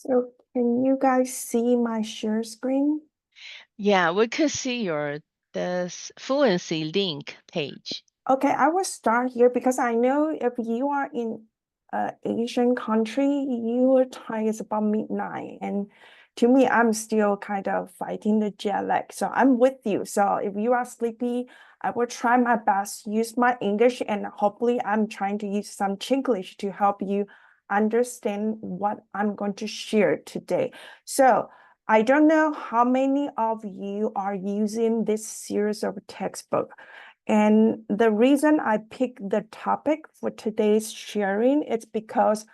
So can you guys see my share screen? Yeah, we could see your this fluency link page. Okay, I will start here because I know if you are in Asian country, your time is about midnight. And to me, I'm still kind of fighting the jet lag. So I'm with you. So if you are sleepy, I will try my best, use my English, and hopefully I'm trying to use some Chinglish to help you understand what I'm going to share today. So I don't know how many of you are using this series of textbook. And the reason I picked the topic for today's sharing is because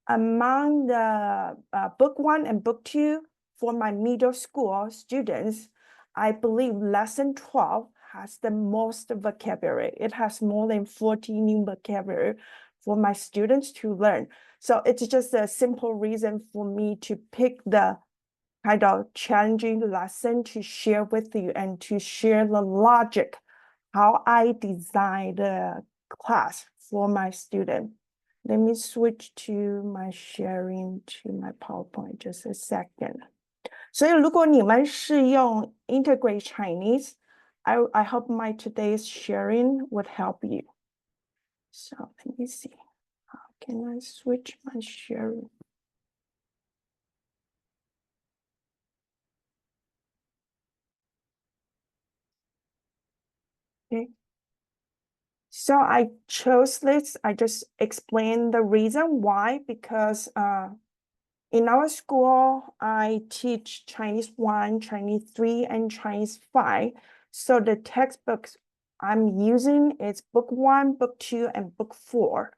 among the book one and book two for my middle school students, I believe lesson 12 has the most vocabulary. It has more than 40 new vocabulary for my students to learn. So it's just a simple reason for me to pick the kind of challenging lesson to share with you and to share the logic how I design the class for my student. Let me switch to my sharing to my PowerPoint just a second. 所以如果你们是用 Integrate Chinese, I hope my today's sharing would help you. So let me see. How can I switch my sharing? Okay. So I chose this. I just explained the reason why, because in our school, I teach Chinese 1, Chinese 3, and Chinese 5. So the textbooks I'm using is book 1, book 2, and book 4.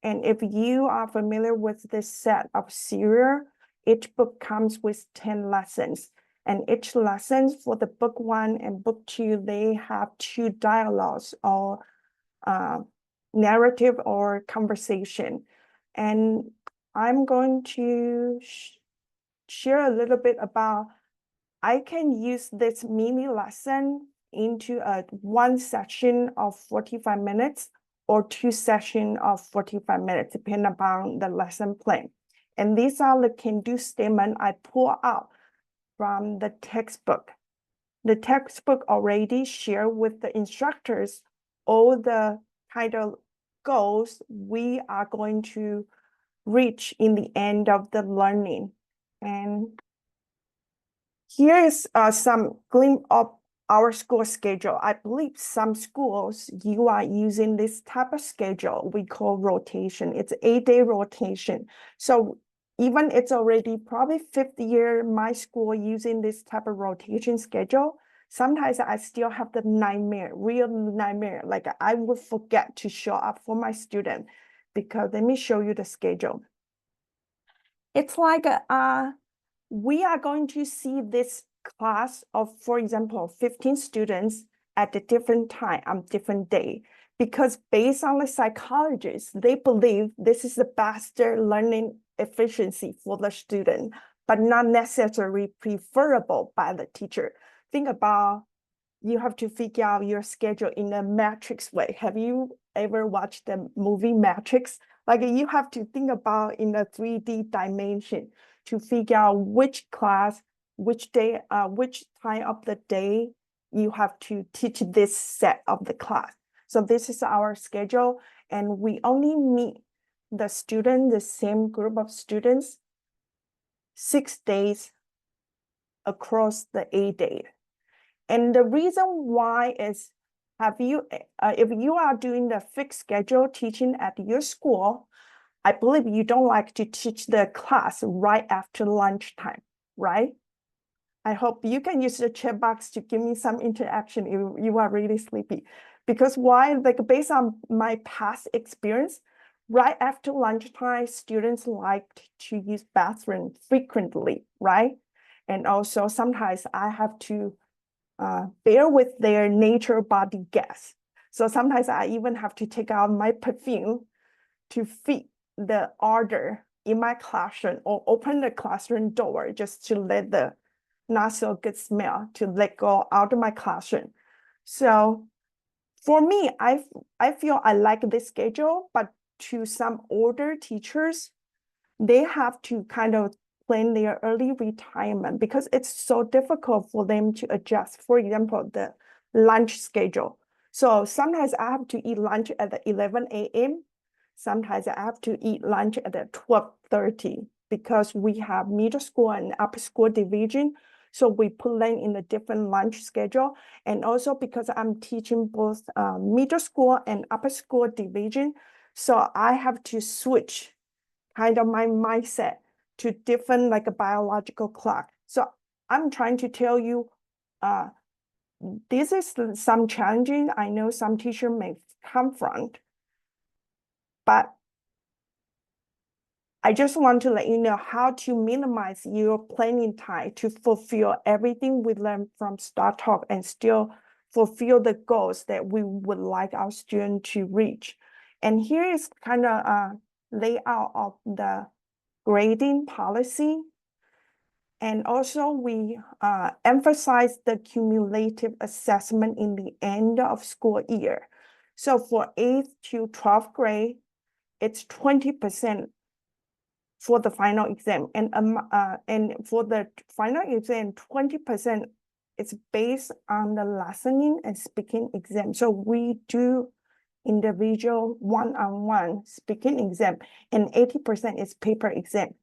And if you are familiar with this set of serial, each book comes with 10 lessons. And each lesson for the book 1 and book 2, they have 2 dialogues or narrative or conversation. And I'm going to share a little bit about I can use this mini lesson into a one session of 45 minutes or 2 sessions of 45 minutes, depending upon the lesson plan. And these are the can-do statement I pull out from the textbook. The textbook already share with the instructors all the kind of goals we are going to reach in the end of the learning. And here is some glimpse of our school schedule. I believe some schools, you are using this type of schedule we call rotation. It's 8-day rotation. So even it's already probably 5th year, my school using this type of rotation schedule, sometimes I still have the nightmare, real nightmare. Like I would forget to show up for my student because let me show you the schedule. It's like we are going to see this class of, for example, 15 students at a different time on different day. Because based on the psychologists, they believe this is the best learning efficiency for the student, but not necessarily preferable by the teacher. Think about you have to figure out your schedule in a matrix way. Have you ever watched the movie Matrix? Like you have to think about in a 3D dimension to figure out which class, which day, which time of the day you have to teach this set of the class. So this is our schedule, and we only meet the student, the same group of students, 6 days across the 8 days. And the reason why is, if you are doing the fixed schedule teaching at your school, I believe you don't like to teach the class right after lunchtime, right? I hope you can use the chat box to give me some interaction if you are really sleepy. Because why? Like based on my past experience, right after lunchtime, students like to use bathroom frequently, right? And also sometimes I have to bear with their nature body gas. So sometimes I even have to take out my perfume to fit the odor in my classroom or open the classroom door just to let the not so good smell to let go out of my classroom. So for me, I feel I like this schedule, but to some older teachers, they have to kind of plan their early retirement because it's so difficult for them to adjust. For example, the lunch schedule. So sometimes I have to eat lunch at the 11 a.m. Sometimes I have to eat lunch at the 12:30 because we have middle school and upper school division. So we put them in a different lunch schedule. And also because I'm teaching both middle school and upper school division, so I have to switch kind of my mindset to different like a biological clock. So I'm trying to tell you, this is some challenging. I know some teacher may confront, but I just want to let you know how to minimize your planning time to fulfill everything we learned from Startalk and still fulfill the goals that we would like our students to reach. And here is kind of a layout of the grading policy. And also we emphasize the cumulative assessment in the end of school year. So for 8th to 12th grade, it's 20% for the final exam. And for the final exam, 20% is based on the listening and speaking exam. So we do individual one-on-one speaking exam, and 80% is paper exam.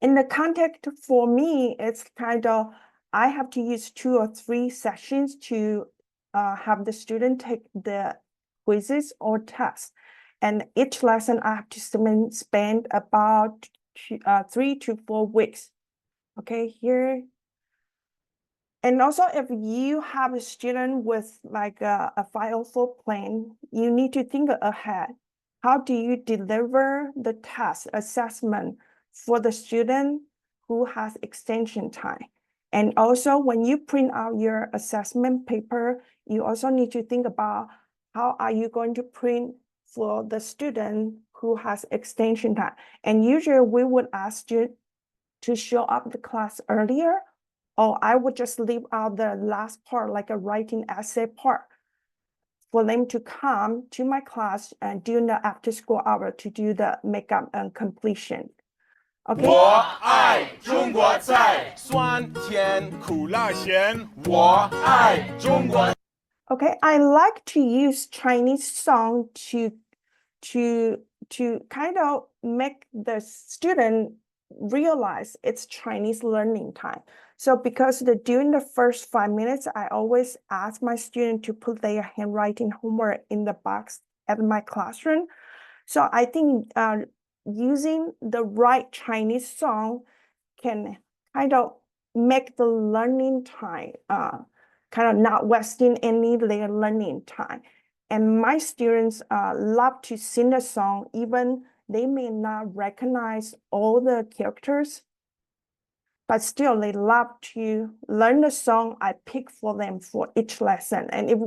In the context for me, it's kind of, I have to use 2 or 3 sessions to have the student take the quizzes or tests. And each lesson I have to spend about 3 to 4 weeks. Okay, here. And also if you have a student with like a 504 plan, you need to think ahead. How do you deliver the test assessment for the student who has extension time? And also when you print out your assessment paper, you also need to think about how are you going to print for the student who has extension time. And usually we would ask you to show up the class earlier, or I would just leave out the last part, like a writing essay part, for them to come to my class and during the after school hour to do the makeup and completion. Okay. 我爱中国菜，酸甜苦辣咸，我爱中国。 Okay, I like to use Chinese song to kind of make the student realize it's Chinese learning time. So because during the first 5 minutes, I always ask my student to put their handwriting homework in the box at my classroom. So I think using the right Chinese song can kind of make the learning time kind of not wasting any their learning time. And my students love to sing the song, even they may not recognize all the characters, but still they love to learn the song I pick for them for each lesson. And if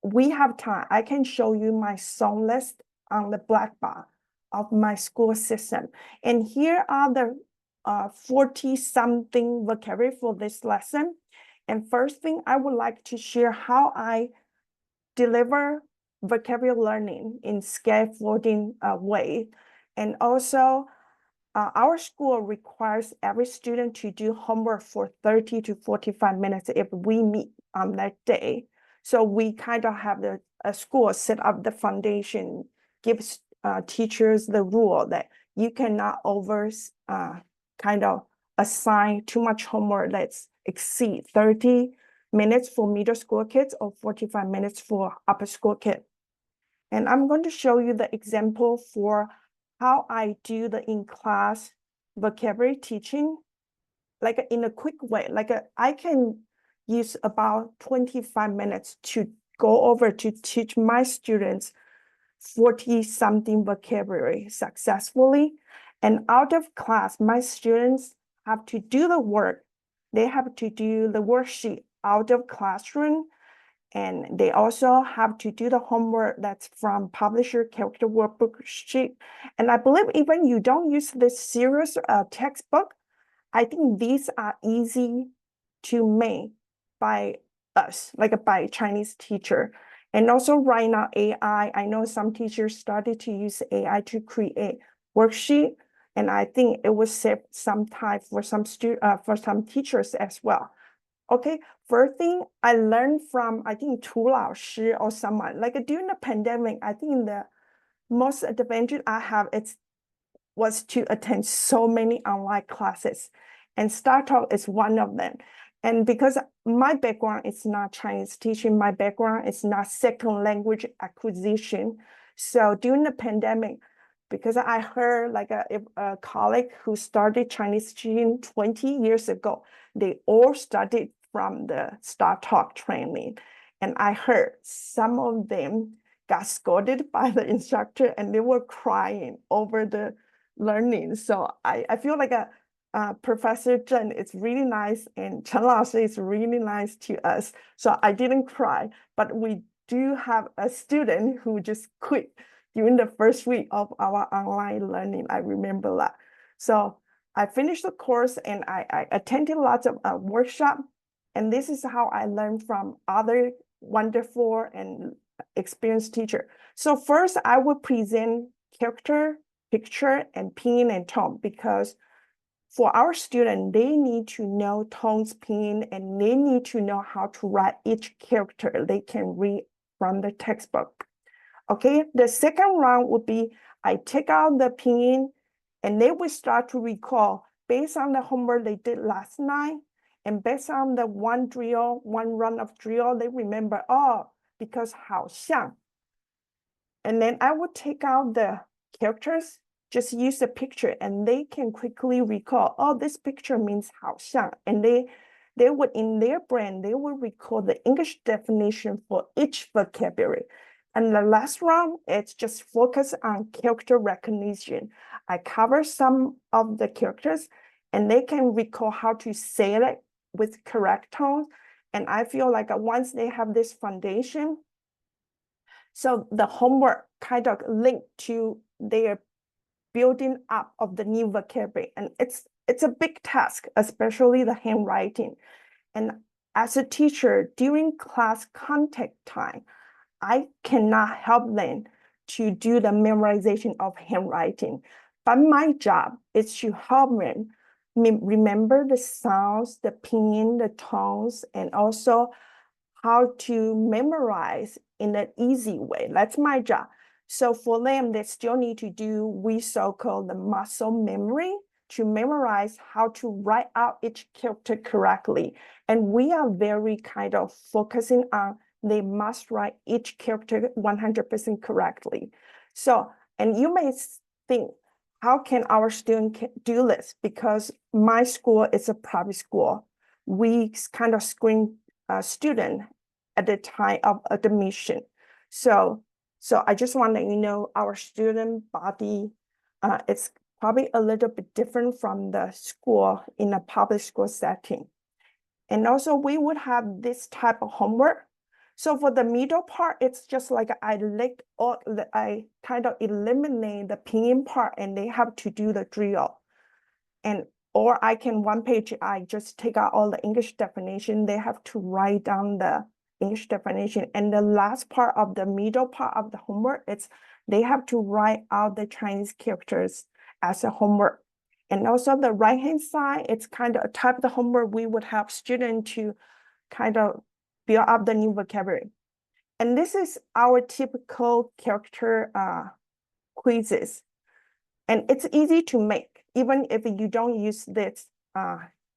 we have time, I can show you my song list on the blackboard of my school system. And here are the 40-something vocabulary for this lesson. And first thing, I would like to share how I deliver vocabulary learning in scaffolding way. And also, our school requires every student to do homework for 30 to 45 minutes if we meet on that day. So we kind of have a school set up the foundation, gives teachers the rule that you cannot kind of assign too much homework that's exceed 30 minutes for middle school kids or 45 minutes for upper school kids. And I'm going to show you the example for how I do the in-class vocabulary teaching, like in a quick way. I can use about 25 minutes to go over to teach my students 40-something vocabulary successfully. And out of class, my students have to do the work. They have to do the worksheet out of classroom, and they also have to do the homework that's from publisher character workbook sheet. And I believe even you don't use this serious textbook, I think these are easy to make by us, like by Chinese teacher. And also right now, AI, I know some teachers started to use AI to create worksheet. And I think it will save some time for some teachers as well. Okay, first thing I learned from, I think, 涂老师 or someone, like during the pandemic, I think the most advantage I have was to attend so many online classes, and Startalk is one of them. And because my background is not Chinese teaching, my background is not second language acquisition. So during the pandemic, because I heard like a colleague who started Chinese teaching 20 years ago, they all studied from the Startalk training. And I heard some of them got scolded by the instructor and they were crying over the learning. So I feel like Professor Zheng is really nice and Chen Laoshi is really nice to us. So I didn't cry, but we do have a student who just quit during the first week of our online learning. I remember that. So I finished the course and I attended lots of workshops. And this is how I learned from other wonderful and experienced teacher. So first I will present character, picture, and pinyin and tone, because for our student, they need to know tones, pinyin, and they need to know how to write each character they can read from the textbook. Okay, the second round would be I take out the pinyin and they will start to recall based on the homework they did last night and based on the one run of drill, they remember, oh, because 好像. And then I would take out the characters, just use the picture, and they can quickly recall, oh, this picture means 好像. And they would, in their brain, they will recall the English definition for each vocabulary. And the last round, it's just focus on character recognition. I cover some of the characters, and they can recall how to say it with correct tones. And I feel like once they have this foundation, so the homework kind of linked to their building up of the new vocabulary. And it's a big task, especially the handwriting. And as a teacher, during class contact time, I cannot help them to do the memorization of handwriting. But my job is to help them remember the sounds, the pinyin, the tones, and also how to memorize in an easy way. That's my job. So for them, they still need to do, we so-called the muscle memory, to memorize how to write out each character correctly. And we are very kind of focusing on they must write each character 100% correctly. So, and you may think, how can our student do this? Because my school is a private school. We kind of screen student at the time of admission. So I just want to let you know our student body, it's probably a little bit different from the school in a public school setting. And also we would have this type of homework. So for the middle part, it's just like I kind of eliminate the pinyin part and they have to do the drill. And or I can one page, I just take out all the English definition. They have to write down the English definition. And the last part of the middle part of the homework, they have to write out the Chinese characters as a homework. And also the right-hand side, it's kind of a type of the homework we would help students to kind of build up the new vocabulary. And this is our typical character quizzes. And it's easy to make, even if you don't use this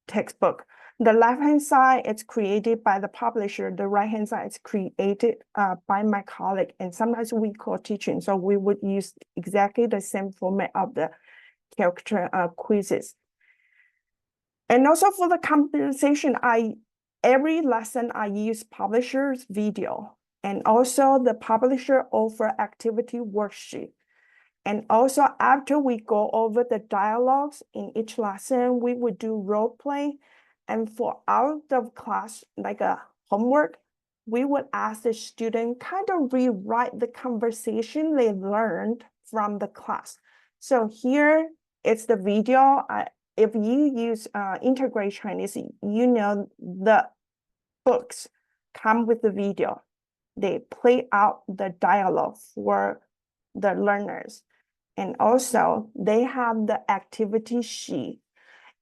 textbook. The left-hand side, it's created by the publisher. The right-hand side is created by my colleague. And sometimes we co-teaching, so we would use exactly the same format of the character quizzes. And also for the compensation, every lesson I use publisher's video. And also the publisher offer activity worksheet. And also after we go over the dialogues in each lesson, we would do role play. And for out of class, like a homework, we would ask the student kind of rewrite the conversation they learned from the class. So here it's the video. If you use Integrate Chinese, you know the books come with the video. They play out the dialogue for the learners. And also they have the activity sheet.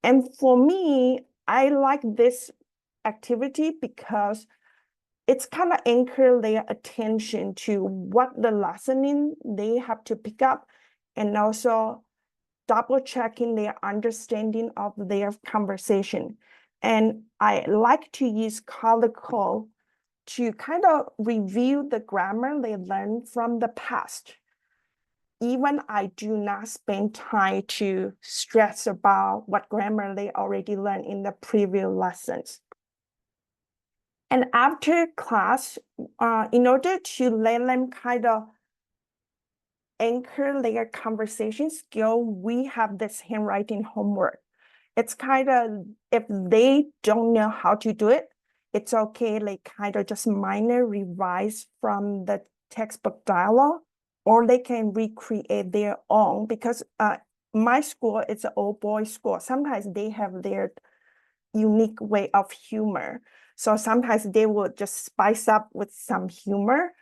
And for me, I like this activity because it's kind of anchor their attention to what the lesson they have to pick up, and also double checking their understanding of their conversation. And I like to use color code to kind of review the grammar they learned from the past. Even I do not spend time to stress about what grammar they already learned in the previous lessons. And after class, in order to let them kind of anchor their conversation skill, we have this handwriting homework. It's kind of, if they don't know how to do it, it's okay, like kind of just minor revise from the textbook dialogue, or they can recreate their own, because my school is an old boys school. Sometimes they have their unique way of humor. So sometimes they will just spice up with some humor,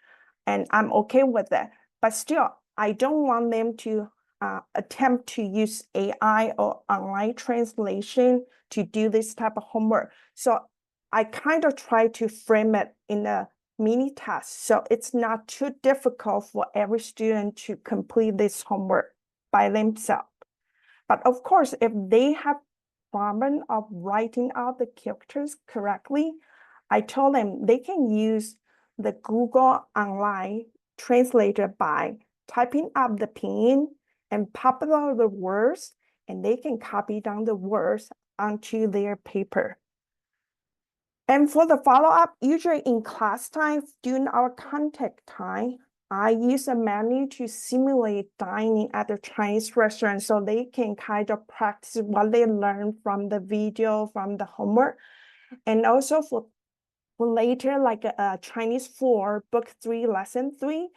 and I'm okay with that. But still, I don't want them to attempt to use AI or online translation to do this type of homework. So I kind of try to frame it in a mini task, so it's not too difficult for every student to complete this homework by themselves. But of course, if they have problem of writing out the characters correctly, I told them they can use the Google Online Translator by typing up the pinyin and pop out the words, and they can copy down the words onto their paper. And for the follow-up, usually in class time, during our contact time, I use a menu to simulate dining at a Chinese restaurant, so they can kind of practice what they learned from the video, from the homework. And also for later, like a Chinese 4, book 3, lesson 3,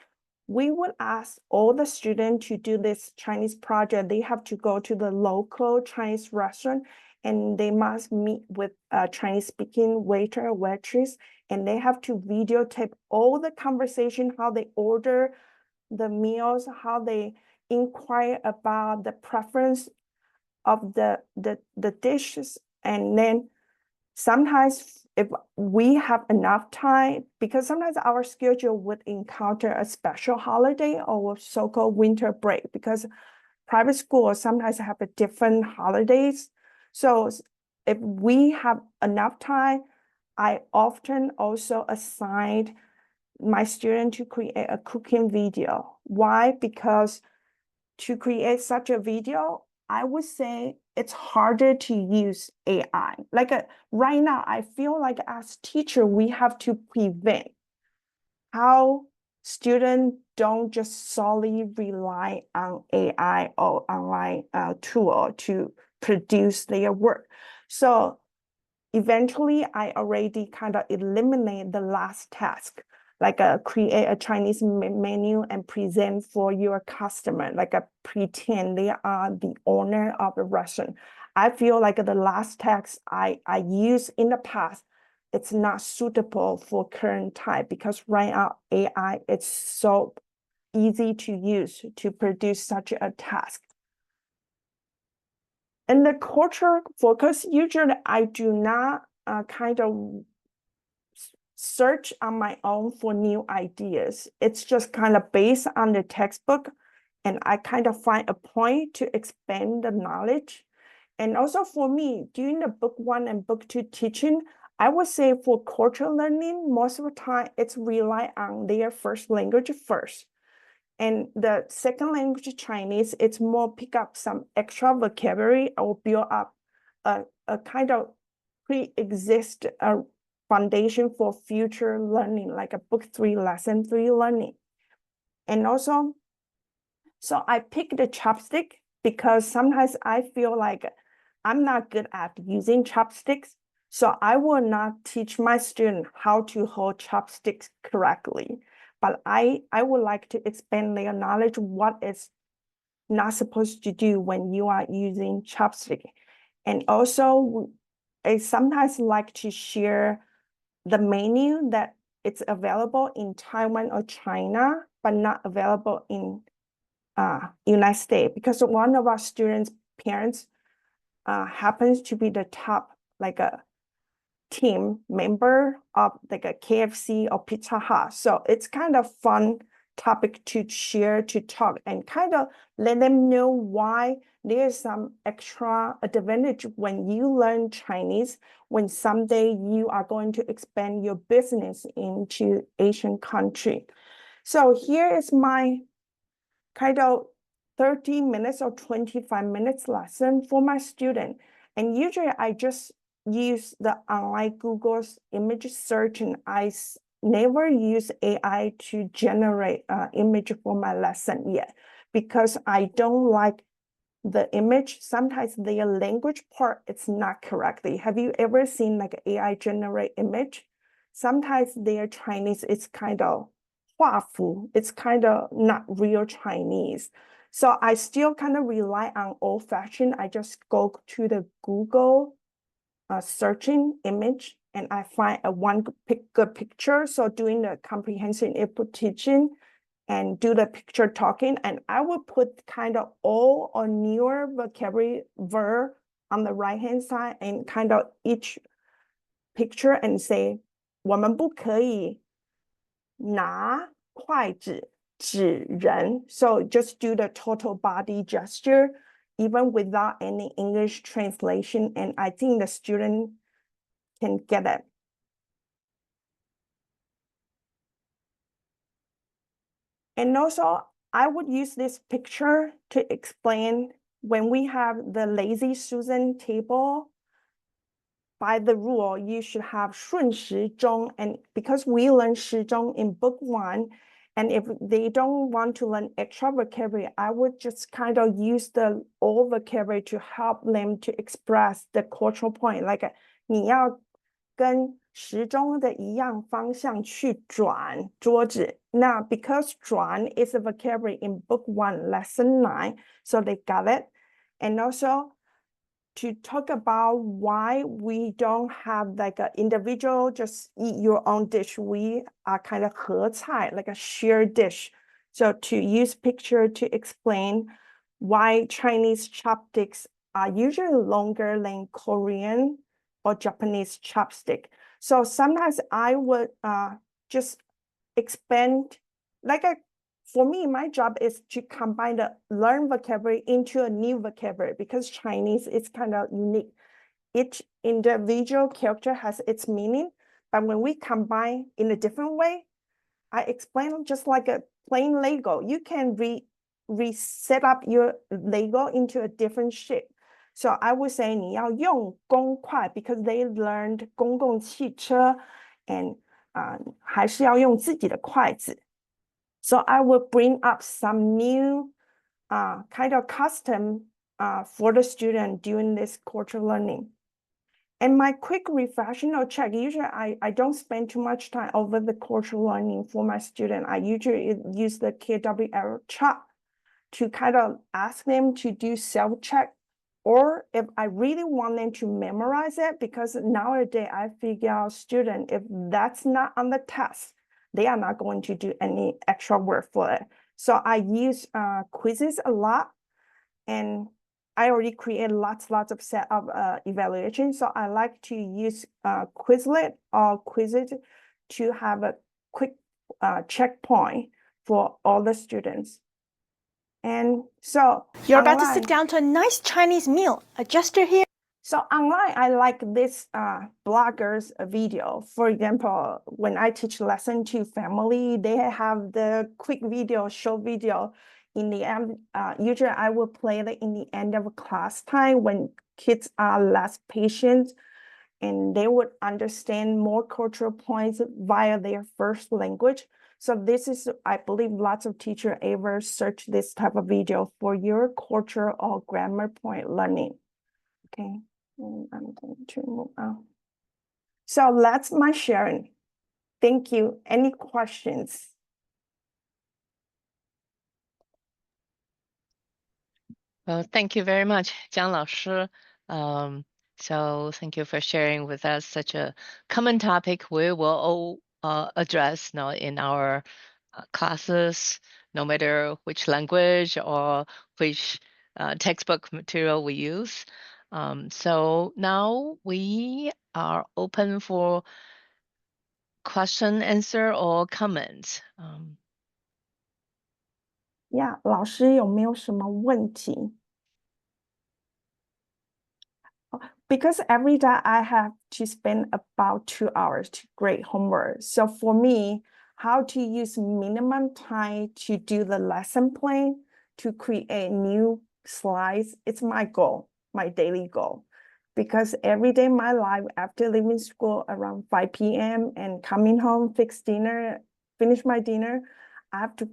we would ask all the students to do this Chinese project. They have to go to the local Chinese restaurant, and they must meet with a Chinese speaking waiter or waitress, and they have to videotape all the conversation, how they order the meals, how they inquire about the preference of the dishes. And then sometimes if we have enough time, because sometimes our schedule would encounter a special holiday or so-called winter break, because private schools sometimes have a different holidays. So if we have enough time, I often also assign my student to create a cooking video. Why? Because to create such a video, I would say it's harder to use AI. Like right now, I feel like as teacher, we have to prevent how students don't just solely rely on AI or online tool to produce their work. So eventually, I already kind of eliminate the last task, like create a Chinese menu and present for your customer, like pretend they are the owner of the restaurant. I feel like the last task I used in the past, it's not suitable for current time, because right now AI, it's so easy to use to produce such a task. And the cultural focus, usually I do not kind of search on my own for new ideas. It's just kind of based on the textbook, and I kind of find a point to expand the knowledge. And also for me, during the book 1 and book 2 teaching, I would say for cultural learning, most of the time it's rely on their first language first. And the second language, Chinese, it's more pick up some extra vocabulary or build up a kind of pre-exist foundation for future learning, like a book 3, lesson 3 learning. And also, so I picked the chopstick because sometimes I feel like I'm not good at using chopsticks. So I will not teach my student how to hold chopsticks correctly. But I would like to expand their knowledge what is not supposed to do when you are using chopstick. And also, I sometimes like to share the menu that it's available in Taiwan or China, but not available in United States, because one of our students' parents happens to be the top like a team member of like a KFC or Pizza Hut. So it's kind of fun topic to share, to talk, and kind of let them know why there's some extra advantage when you learn Chinese, when someday you are going to expand your business into Asian country. So here is my kind of 30 minutes or 25 minutes lesson for my student. And usually I just use the online Google's image search, and I never use AI to generate an image for my lesson yet, because I don't like the image. Sometimes the language part, it's not correctly. Have you ever seen like AI generate image? Sometimes their Chinese, it's kind of 画符, it's kind of not real Chinese. So I still kind of rely on old fashioned. I just go to the Google searching image, and I find a good picture. So doing the comprehensive input teaching and do the picture talking, and I would put kind of old or newer vocabulary verb on the right hand side, and kind of each picture and say 我们不可以拿筷子指人. So just do the total body gesture, even without any English translation, and I think the student can get it. And also, I would use this picture to explain when we have the lazy Susan table. By the rule, you should have 顺时钟, and because we learn 时钟 in book 1, and if they don't want to learn extra vocabulary, I would just kind of use the old vocabulary to help them to express the cultural point. Like 你要跟时钟的一样方向去转桌子. Now, because 转 is a vocabulary in book 1, lesson 9, so they got it. And also, to talk about why we don't have like an individual just eat your own dish. We are kind of 合菜, like a shared dish. So to use picture to explain why Chinese chopsticks are usually longer than Korean or Japanese chopstick. So sometimes I would just expand, like for me, my job is to combine the learned vocabulary into a new vocabulary, because Chinese is kind of unique. Each individual character has its meaning, but when we combine in a different way, I explain just like a plain Lego. You can reset up your Lego into a different shape. So I would say 你要用公筷, because they learned 公共汽车 and 还是要用自己的筷子. So I will bring up some new kind of custom for the student during this cultural learning. And my quick refresher check, usually I don't spend too much time over the cultural learning for my student. I usually use the KWL chat to kind of ask them to do self-check, or if I really want them to memorize it, because nowadays I figure out student, if that's not on the test, they are not going to do any extra work for it. So I use quizzes a lot, and I already created lots of set of evaluation. So I like to use Quizlet or Quizlet to have a quick checkpoint for all the students. And so you're about to online, sit down to a nice Chinese meal. Adjust your hair. So online, I like this bloggers video. For example, when I teach lesson to family, they have the quick video, short video. In the end, usually I will play it in the end of class time when kids are less patient, and they would understand more cultural points via their first language. So this is, I believe, lots of teachers ever search this type of video for your culture or grammar point learning. Okay. And I'm going to move on. So that's my sharing. Thank you. Any questions? Well, thank you very much, Jiang 老师. So thank you for sharing with us such a common topic we will all address now in our classes no matter which language or which textbook material we use. So now we are open for question, answer, or comments. Yeah，老师有没有什么问题？Because every day I have to spend about 2 hours to grade homework. So for me, how to use minimum time to do the lesson plan, to create new slides, it's my goal, my daily goal. Because every day in my life, after leaving school around 5 p.m. and coming home, fix dinner, finish my dinner, I have to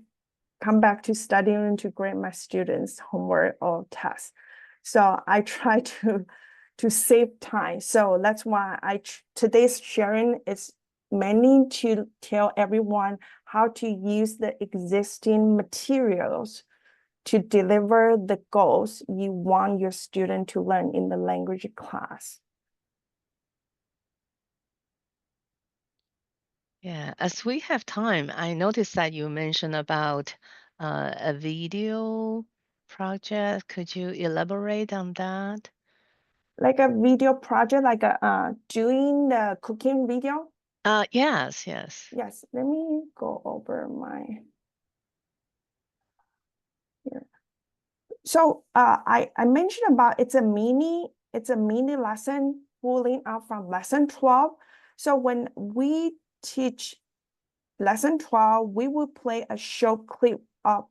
come back to studying to grade my students' homework or tests. So I try to save time. So that's why today's sharing is mainly to tell everyone how to use the existing materials to deliver the goals you want your student to learn in the language class. Yeah, as we have time, I noticed that you mentioned about a video project. Could you elaborate on that? Like a video project, like doing the cooking video. Yes. Yes, let me go over my here. So I mentioned about it's a mini lesson pulling out from lesson 12. So when we teach lesson 12, we will play a short clip of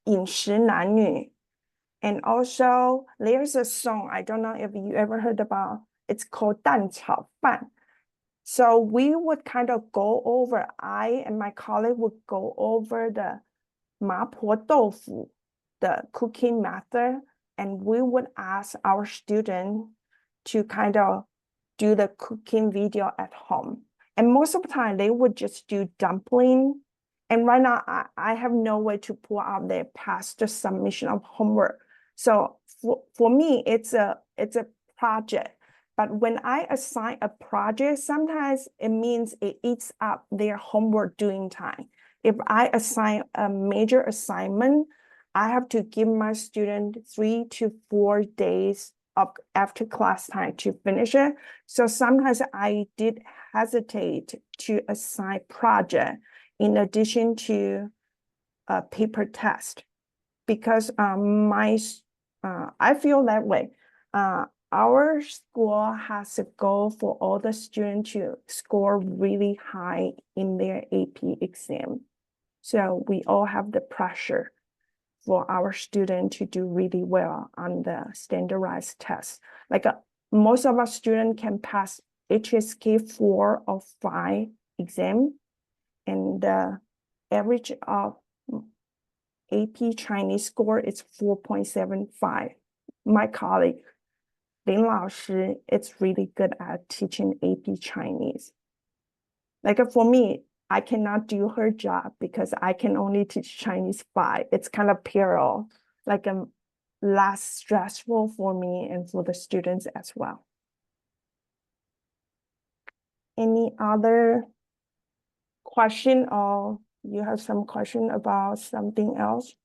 饮食男女. And also there's a song, I don't know if you ever heard about, it's called 蛋炒饭. So we would kind of go over, I and my colleague would go over the 麻婆豆腐, the cooking method, and we would ask our student to kind of do the cooking video at home. And most of the time they would just do dumpling. And right now I have no way to pull out their past submission of homework. So for me, it's a project. But when I assign a project, sometimes it means it eats up their homework doing time. If I assign a major assignment, I have to give my student 3 to 4 days of after class time to finish it. So sometimes I did hesitate to assign project in addition to a paper test, because I feel that way. Our school has a goal for all the students to score really high in their AP exam. So we all have the pressure for our student to do really well on the standardized test. Like most of our students can pass HSK 4 or 5 exam, and the average of AP Chinese score is 4.75. My colleague, Lin Lao Shi, is really good at teaching AP Chinese. Like for me, I cannot do her job because I can only teach Chinese 5. It's kind of parallel, like less stressful for me and for the students as well. Any other question, or you have some question about something else?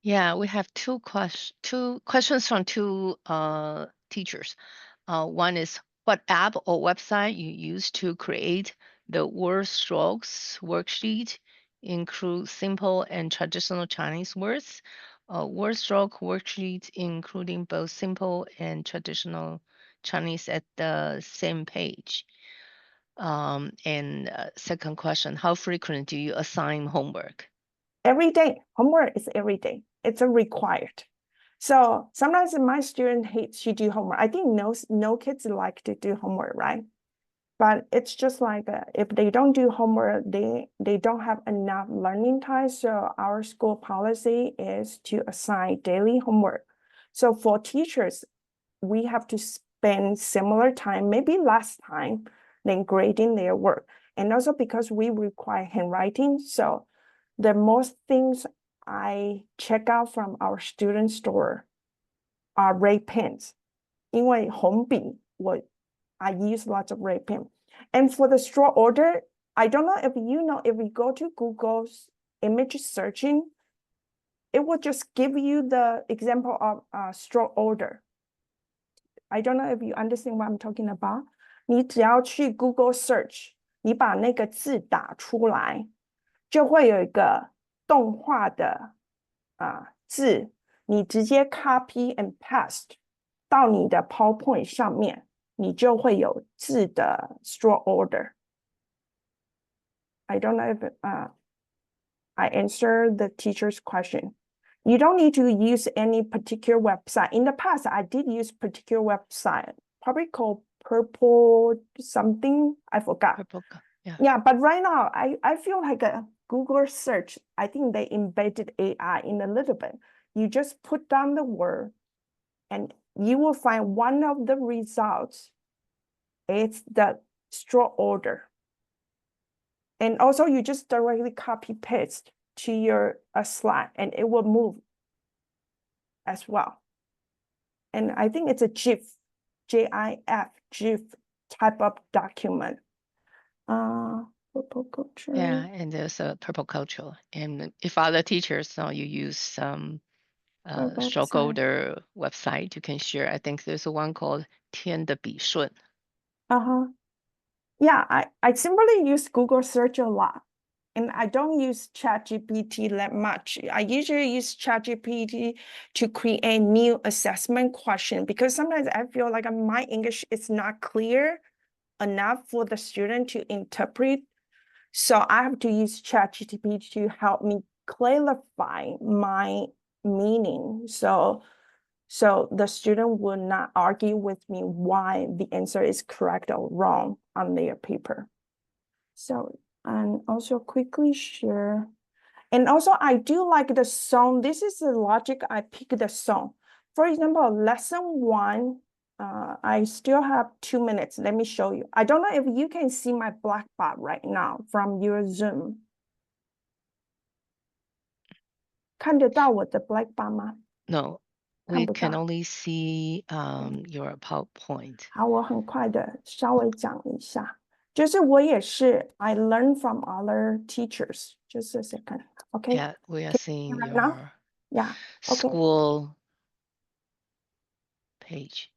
Yeah, we have two questions from two teachers. One is, what app or website you use to create the word strokes worksheet, include simple and traditional Chinese words. Word stroke worksheet including both simple and traditional Chinese at the same page. And second question, how frequent do you assign homework? Every day. Homework is every day. It's a required. So sometimes my student hates to do homework. I think no kids like to do homework, right? But it's just like if they don't do homework, they don't have enough learning time. So our school policy is to assign daily homework. So for teachers, we have to spend similar time, maybe less time than grading their work. And also because we require handwriting. So the most things I check out from our student store are red pens. 因为红笔, I use lots of red pen. And for the straw order, I don't know if you know, if we go to Google's image searching, it will just give you the example of stroke order. I don't know if you understand what I'm talking about. 你只要去 Google search， 你把那个字打出来，就会有一个动画的字，你直接 copy and paste 到你的 PowerPoint 上面，你就会有字的 stroke order. I don't know if I answer the teacher's question. You don't need to use any particular website. In the past, I did use particular website, probably called Purple something. I forgot. Purple, yeah. Yeah, but right now, I feel like a Google search, I think they embedded AI in a little bit. You just put down the word and you will find one of the results. It's the stroke order. And also you just directly copy paste to your slide and it will move as well. And I think it's a GIF, GIF type of document. Purple culture. Yeah, and there's a purple culture. And if other teachers know you use some stroke website. order website, you can share. I think there's one called 天的笔顺. Yeah, I simply use Google search a lot. And I don't use ChatGPT that much. I usually use ChatGPT to create new assessment question because sometimes I feel like my English is not clear enough for the student to interpret. So I have to use ChatGPT to help me clarify my meaning. So the student will not argue with me why the answer is correct or wrong on their paper. So, and also quickly share. And also I do like the song. This is the logic I pick the song. For example, lesson 1, I still have 2 minutes. Let me show you. I don't know if you can see my black bar right now from your Zoom. 看得到我的 black bar 吗？ No, 看 we 不 can 到。 only see your PowerPoint. 好，我很快的稍微讲一下。就是我也是 I learn from other teachers. Just a second. Okay. Yeah, we are Can you seeing right now? your Yeah. Okay. school page.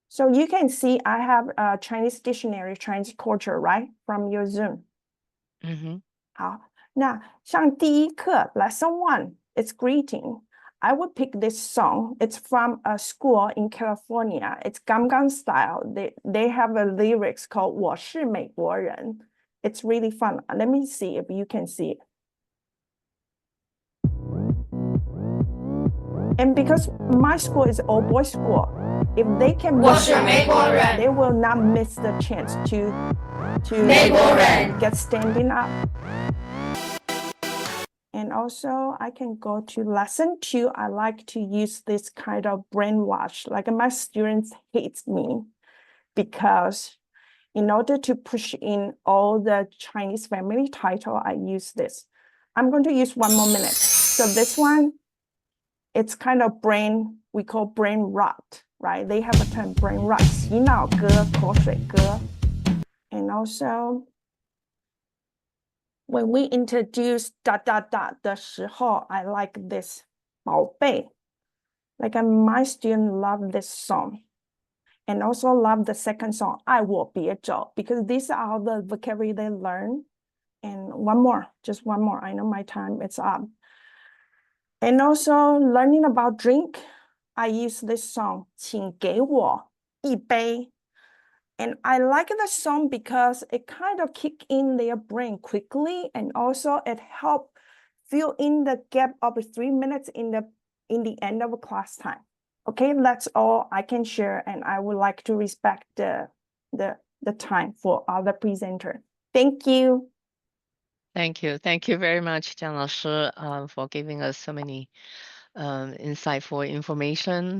So you can see I have a Chinese dictionary, Chinese culture, right? From your Zoom. 好，那像第一课 lesson 1, it's greeting. I would pick this song. It's from a school in California. It's Gangnam Style. They have a lyrics called 我是美国人. It's really fun. Let me see if you can see it. And because my school is all boys school, if they can, 我是美国人。 they will not miss the chance to 美国人。 get standing up. And also I can go to lesson 2. I like to use this kind of brainwash. Like my students hate me because in order to push in all the Chinese family title, I use this. I'm going to use 1 more minute. So this one, it's kind of we call brain rot, right? They have a term brain rot, 洗脑歌,口水歌. And also, when we introduce ... 的时候, I like this 宝贝. Like my students love this song. And also love the second song, 爱我别走, because these are the vocabulary they learn. And one more, just one more. I know my time is up. And also learning about drink, I use this song, 请给我一杯. And I like the song because it kind of kick in their brain quickly, and also it help fill in the gap of 3 minutes in the end of a class time. Okay, that's all I can share, and I would like to respect the time for other presenter. Thank you. Thank you very much, 姜老师, for giving us so many insightful information.